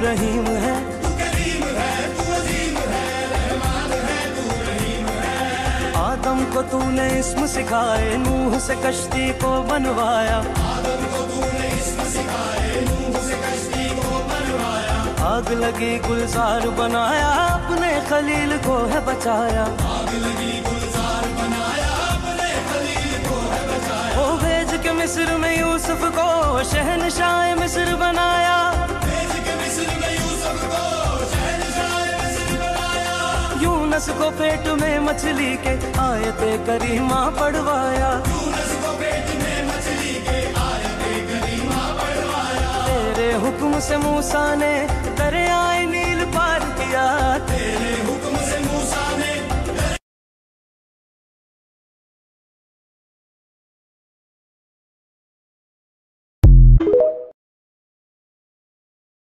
रहीम है, तू करीम है, तू अजीम है, रहमान है, तू रहीम है। आदम को तूने इस्म सिखाए, नूह से कश्ती को बनवाया, आदम को तूने इस्म सिखाए, नूह से कश्ती को बनवाया। आग लगी गुलजार बनाया, अपने खलील को है बचाया, आग लगी गुलजार बनाया, अपने खलील को है बचाया। ओ भेज के मिस्र में यूसुफ को शहनशाह मिस्र बनाया, भेज के मिस्र में यूसुफ को शहंशाह मिस्र बनाया। यूनस को पेट में मछली के आयते करीमा पढ़वाया, यूनुस को पेट में मछली के आयते करीमा पढ़वाया। तेरे हुक्म से मूसा ने दरियाए नील पार किया, तेरे